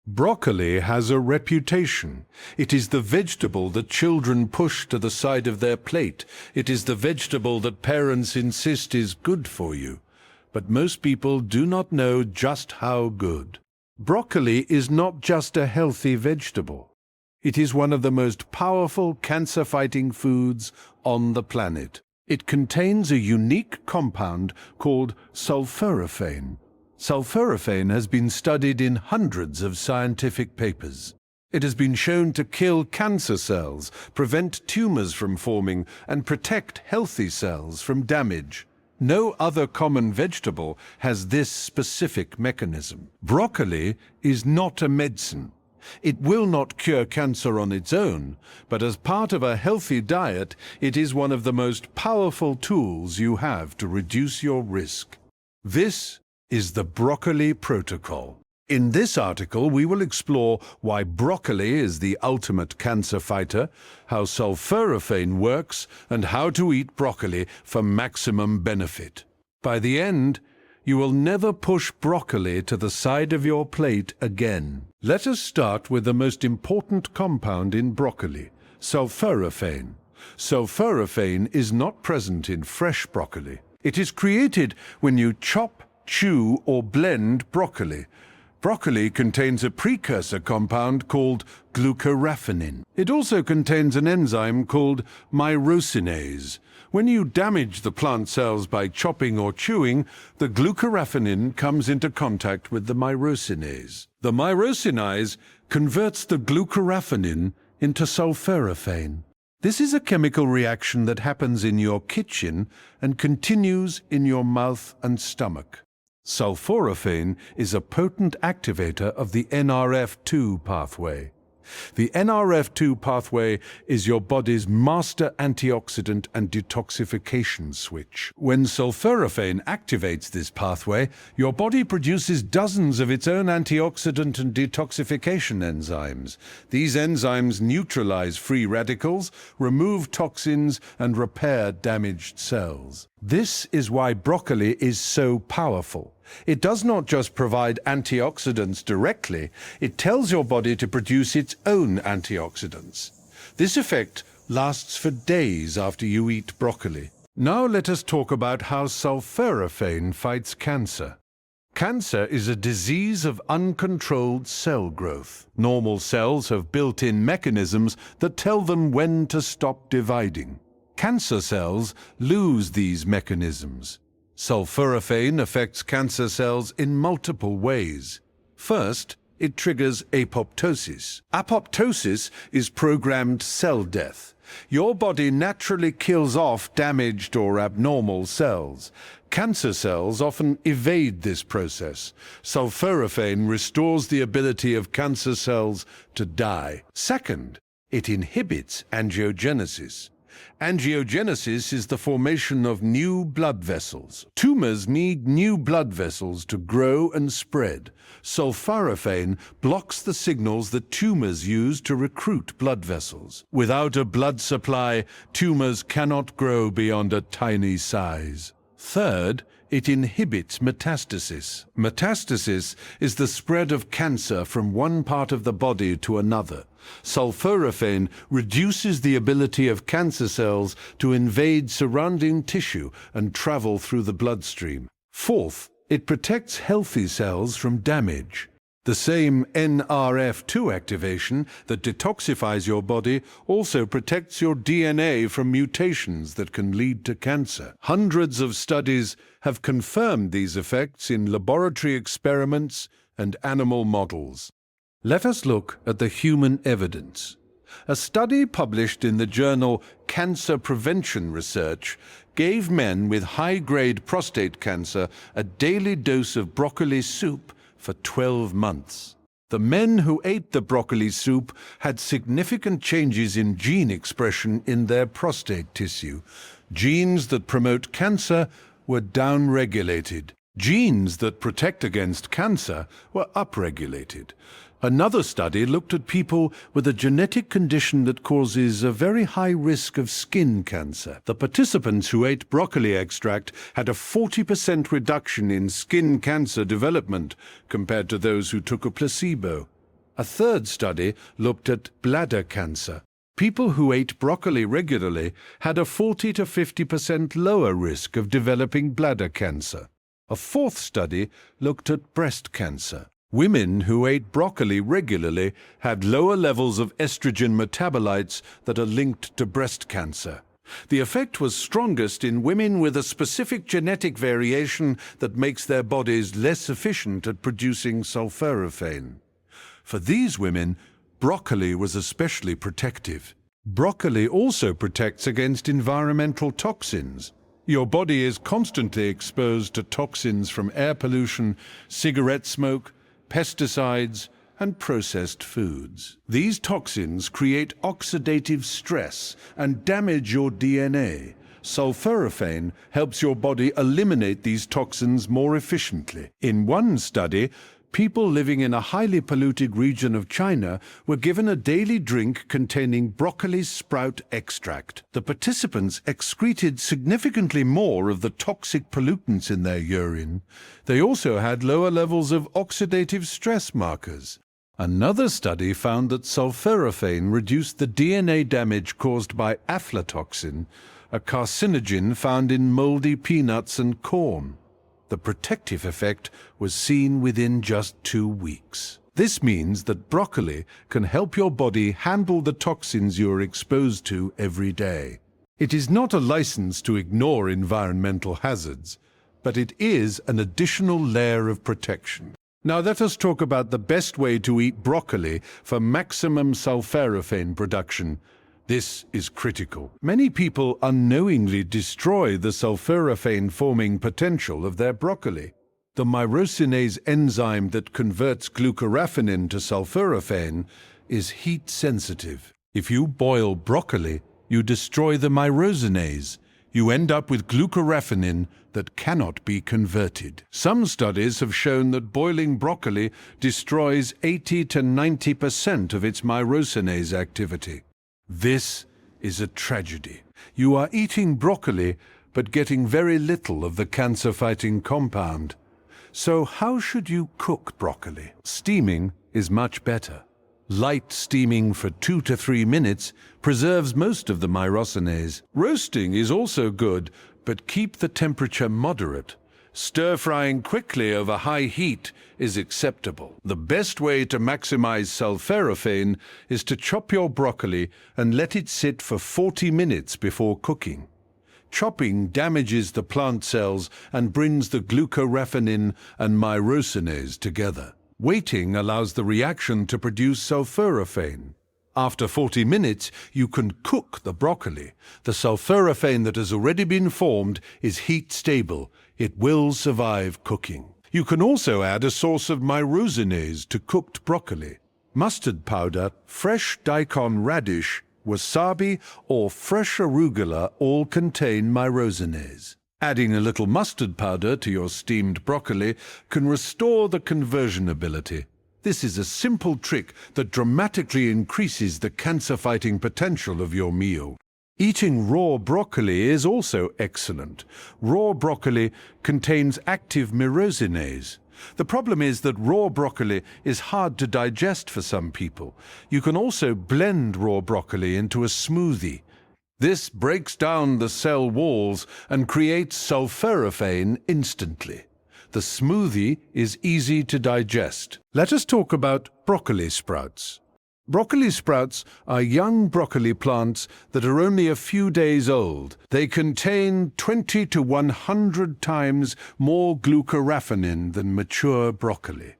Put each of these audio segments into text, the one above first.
Broccoli has a reputation. It is the vegetable that children push to the side of their plate. It is the vegetable that parents insist is good for you. But most people do not know just how good. Broccoli is not just a healthy vegetable. It is one of the most powerful cancer-fighting foods on the planet. It contains a unique compound called sulforaphane. Sulforaphane has been studied in hundreds of scientific papers. It has been shown to kill cancer cells, prevent tumors from forming, and protect healthy cells from damage. No other common vegetable has this specific mechanism. Broccoli is not a medicine. It will not cure cancer on its own, but as part of a healthy diet, it is one of the most powerful tools you have to reduce your risk. This is the Broccoli Protocol. In this article, we will explore why broccoli is the ultimate cancer fighter, how sulforaphane works, and how to eat broccoli for maximum benefit. By the end, you will never push broccoli to the side of your plate again. Let us start with the most important compound in broccoli, sulforaphane. Sulforaphane is not present in fresh broccoli. It is created when you chop, chew, or blend broccoli. Broccoli contains a precursor compound called glucoraphanin. It also contains an enzyme called myrosinase. When you damage the plant cells by chopping or chewing, the glucoraphanin comes into contact with the myrosinase. The myrosinase converts the glucoraphanin into sulforaphane. This is a chemical reaction that happens in your kitchen and continues in your mouth and stomach. Sulforaphane is a potent activator of the NRF2 pathway. The NRF2 pathway is your body's master antioxidant and detoxification switch. When sulforaphane activates this pathway, your body produces dozens of its own antioxidant and detoxification enzymes. These enzymes neutralize free radicals, remove toxins, and repair damaged cells. This is why broccoli is so powerful. It does not just provide antioxidants directly, it tells your body to produce its own antioxidants. This effect lasts for days after you eat broccoli. Now let us talk about how sulforaphane fights cancer. Cancer is a disease of uncontrolled cell growth. Normal cells have built-in mechanisms that tell them when to stop dividing. Cancer cells lose these mechanisms. Sulforaphane affects cancer cells in multiple ways. First, it triggers apoptosis. Apoptosis is programmed cell death. Your body naturally kills off damaged or abnormal cells. Cancer cells often evade this process. Sulforaphane restores the ability of cancer cells to die. Second, it inhibits angiogenesis. Angiogenesis is the formation of new blood vessels. Tumors need new blood vessels to grow and spread. Sulforaphane blocks the signals that tumors use to recruit blood vessels. Without a blood supply, tumors cannot grow beyond a tiny size. Third, it inhibits metastasis. Metastasis is the spread of cancer from one part of the body to another. Sulforaphane reduces the ability of cancer cells to invade surrounding tissue and travel through the bloodstream. Fourth, it protects healthy cells from damage. The same NRF2 activation that detoxifies your body also protects your DNA from mutations that can lead to cancer. Hundreds of studies have confirmed these effects in laboratory experiments and animal models. Let us look at the human evidence. A study published in the journal Cancer Prevention Research gave men with high-grade prostate cancer a daily dose of broccoli soup for 12 months. The men who ate the broccoli soup had significant changes in gene expression in their prostate tissue. Genes that promote cancer were downregulated. Genes that protect against cancer were upregulated. Another study looked at people with a genetic condition that causes a very high risk of skin cancer. The participants who ate broccoli extract had a 40% reduction in skin cancer development compared to those who took a placebo. A third study looked at bladder cancer. People who ate broccoli regularly had a 40 to 50% lower risk of developing bladder cancer. A fourth study looked at breast cancer. Women who ate broccoli regularly had lower levels of estrogen metabolites that are linked to breast cancer. The effect was strongest in women with a specific genetic variation that makes their bodies less efficient at producing sulforaphane. For these women, broccoli was especially protective. Broccoli also protects against environmental toxins. Your body is constantly exposed to toxins from air pollution, cigarette smoke, pesticides, and processed foods. These toxins create oxidative stress and damage your DNA. Sulforaphane helps your body eliminate these toxins more efficiently. In one study, people living in a highly polluted region of China were given a daily drink containing broccoli sprout extract. The participants excreted significantly more of the toxic pollutants in their urine. They also had lower levels of oxidative stress markers. Another study found that sulforaphane reduced the DNA damage caused by aflatoxin, a carcinogen found in moldy peanuts and corn. The protective effect was seen within just 2 weeks. This means that broccoli can help your body handle the toxins you are exposed to every day. It is not a license to ignore environmental hazards, but it is an additional layer of protection. Now let us talk about the best way to eat broccoli for maximum sulforaphane production. This is critical. Many people unknowingly destroy the sulforaphane-forming potential of their broccoli. The myrosinase enzyme that converts glucoraphanin to sulforaphane is heat-sensitive. If you boil broccoli, you destroy the myrosinase. You end up with glucoraphanin that cannot be converted. Some studies have shown that boiling broccoli destroys 80 to 90% of its myrosinase activity. This is a tragedy. You are eating broccoli, but getting very little of the cancer-fighting compound. So how should you cook broccoli? Steaming is much better. Light steaming for 2 to 3 minutes preserves most of the myrosinase. Roasting is also good, but keep the temperature moderate. Stir-frying quickly over high heat is acceptable. The best way to maximize sulforaphane is to chop your broccoli and let it sit for 40 minutes before cooking. Chopping damages the plant cells and brings the glucoraphanin and myrosinase together. Waiting allows the reaction to produce sulforaphane. After 40 minutes, you can cook the broccoli. The sulforaphane that has already been formed is heat-stable. It will survive cooking. You can also add a source of myrosinase to cooked broccoli. Mustard powder, fresh daikon radish, wasabi, or fresh arugula all contain myrosinase. Adding a little mustard powder to your steamed broccoli can restore the conversion ability. This is a simple trick that dramatically increases the cancer-fighting potential of your meal. Eating raw broccoli is also excellent. Raw broccoli contains active myrosinase. The problem is that raw broccoli is hard to digest for some people. You can also blend raw broccoli into a smoothie. This breaks down the cell walls and creates sulforaphane instantly. The smoothie is easy to digest. Let us talk about broccoli sprouts. Broccoli sprouts are young broccoli plants that are only a few days old. They contain 20 to 100 times more glucoraphanin than mature broccoli.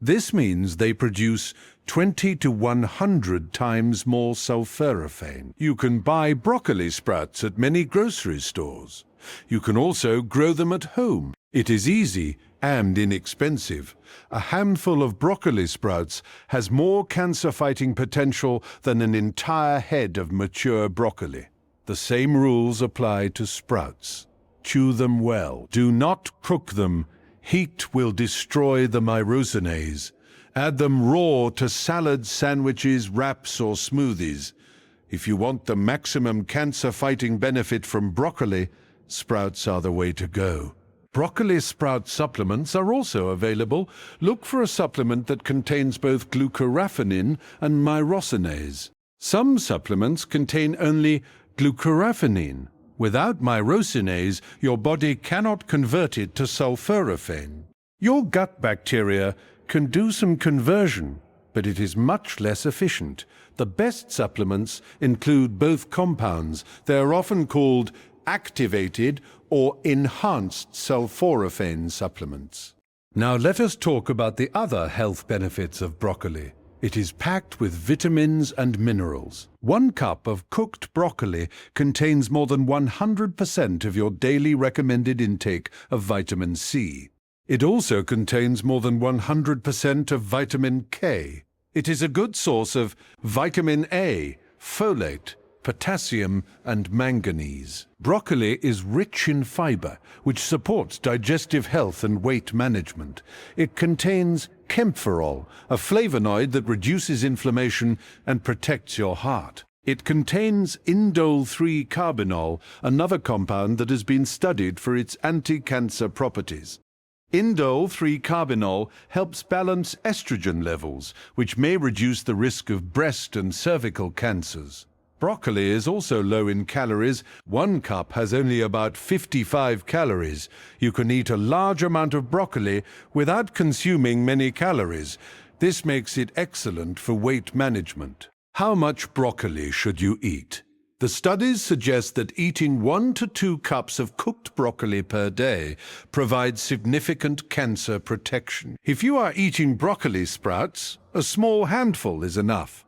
This means they produce 20 to 100 times more sulforaphane. You can buy broccoli sprouts at many grocery stores. You can also grow them at home. It is easy and inexpensive. A handful of broccoli sprouts has more cancer-fighting potential than an entire head of mature broccoli. The same rules apply to sprouts. Chew them well. Do not cook them. Heat will destroy the myrosinase. Add them raw to salads, sandwiches, wraps, or smoothies. If you want the maximum cancer-fighting benefit from broccoli, sprouts are the way to go. Broccoli sprout supplements are also available. Look for a supplement that contains both glucoraphanin and myrosinase. Some supplements contain only glucoraphanin. Without myrosinase, your body cannot convert it to sulforaphane. Your gut bacteria can do some conversion, but it is much less efficient. The best supplements include both compounds. They are often called activated or enhanced sulforaphane supplements. Now let us talk about the other health benefits of broccoli. It is packed with vitamins and minerals. 1 cup of cooked broccoli contains more than 100% of your daily recommended intake of vitamin C. It also contains more than 100% of vitamin K. It is a good source of vitamin A, folate, potassium and manganese. Broccoli is rich in fiber, which supports digestive health and weight management. It contains camphorol, a flavonoid that reduces inflammation and protects your heart. It contains indole-3-carbinol, another compound that has been studied for its anti-cancer properties. Indole-3-carbinol helps balance estrogen levels, which may reduce the risk of breast and cervical cancers. Broccoli is also low in calories. 1 cup has only about 55 calories. You can eat a large amount of broccoli without consuming many calories. This makes it excellent for weight management. How much broccoli should you eat? The studies suggest that eating 1 to 2 cups of cooked broccoli per day provides significant cancer protection. If you are eating broccoli sprouts, a small handful is enough.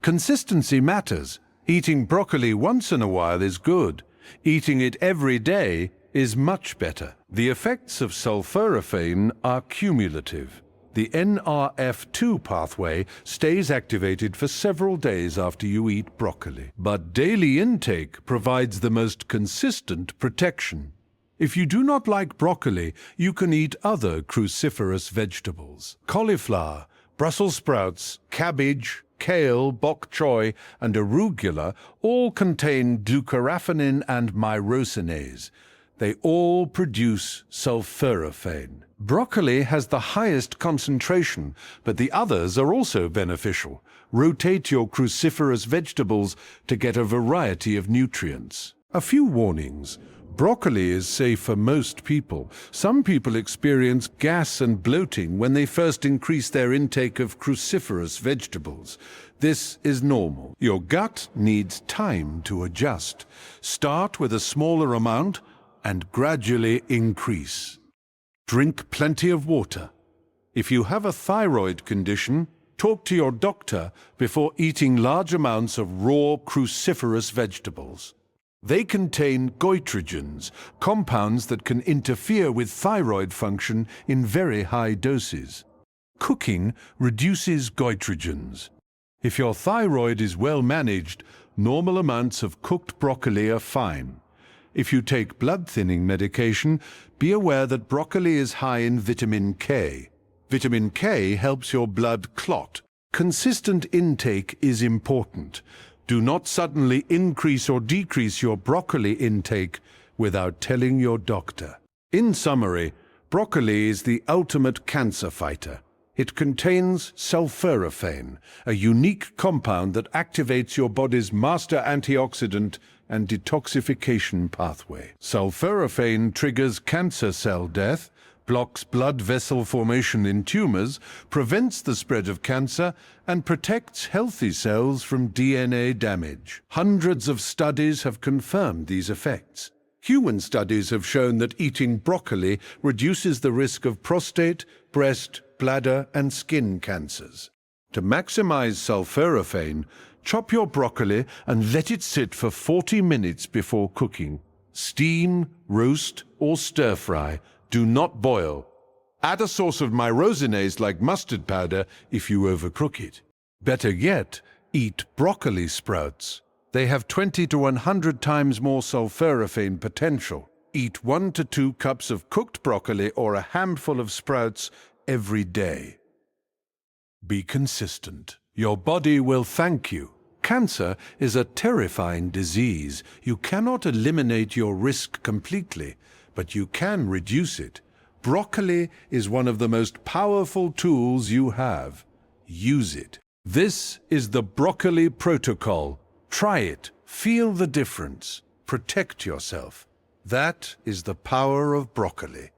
Consistency matters. Eating broccoli once in a while is good. Eating it every day is much better. The effects of sulforaphane are cumulative. The NRF2 pathway stays activated for several days after you eat broccoli. But daily intake provides the most consistent protection. If you do not like broccoli, you can eat other cruciferous vegetables. Cauliflower, Brussels sprouts, cabbage, kale, bok choy, and arugula all contain glucoraphanin and myrosinase. They all produce sulforaphane. Broccoli has the highest concentration, but the others are also beneficial. Rotate your cruciferous vegetables to get a variety of nutrients. A few warnings. Broccoli is safe for most people. Some people experience gas and bloating when they first increase their intake of cruciferous vegetables. This is normal. Your gut needs time to adjust. Start with a smaller amount and gradually increase. Drink plenty of water. If you have a thyroid condition, talk to your doctor before eating large amounts of raw cruciferous vegetables. They contain goitrogens, compounds that can interfere with thyroid function in very high doses. Cooking reduces goitrogens. If your thyroid is well managed, normal amounts of cooked broccoli are fine. If you take blood-thinning medication, be aware that broccoli is high in vitamin K. Vitamin K helps your blood clot. Consistent intake is important. Do not suddenly increase or decrease your broccoli intake without telling your doctor. In summary, broccoli is the ultimate cancer fighter. It contains sulforaphane, a unique compound that activates your body's master antioxidant and detoxification pathway. Sulforaphane triggers cancer cell death, blocks blood vessel formation in tumors, prevents the spread of cancer, and protects healthy cells from DNA damage. Hundreds of studies have confirmed these effects. Human studies have shown that eating broccoli reduces the risk of prostate, breast, bladder, and skin cancers. To maximize sulforaphane, chop your broccoli and let it sit for 40 minutes before cooking. Steam, roast, or stir-fry. Do not boil. Add a source of myrosinase like mustard powder if you overcook it. Better yet, eat broccoli sprouts. They have 20 to 100 times more sulforaphane potential. Eat 1 to 2 cups of cooked broccoli or a handful of sprouts every day. Be consistent. Your body will thank you. Cancer is a terrifying disease. You cannot eliminate your risk completely, but you can reduce it. Broccoli is one of the most powerful tools you have. Use it. This is the broccoli protocol. Try it. Feel the difference. Protect yourself. That is the power of broccoli.